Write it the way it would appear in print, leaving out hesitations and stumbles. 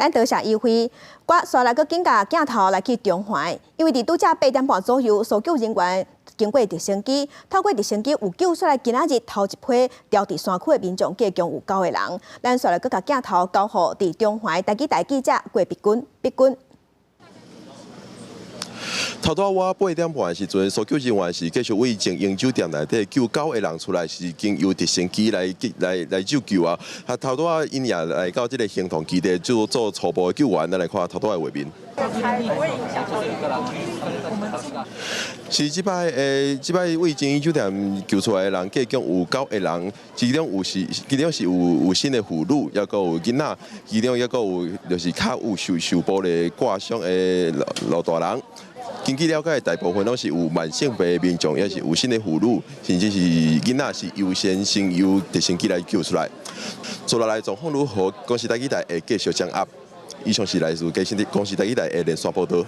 咱多谢议会，我刷来个紧甲镜头来去中环，因为伫拄则8点半左右，搜救人员经过直升机，透过直升机有救出来今仔日头一批掉伫山区的民众，计共有9个人。咱刷来个甲镜头交互伫中环台记者郭碧君。头拄我8点半的时阵，搜救人员是继续为情营酒店内底救9个人出来，是经由直升机来救救啊！头拄因也来到这个行动基地做初步的救援，咱来看头拄的画面。是即摆为情营酒店救出来的人，计共有9个人，其中是有新的妇女，也有囡仔，其中也有就是脚有受暴的挂伤的老大人。根据了解，大部分拢是有慢性病的民众，也是有新的妇女，甚至是囡仔是优先先由直升机来救出来。做落来状况如何？公司台记台会继续掌握。以上是来自公司台记台的连线报道。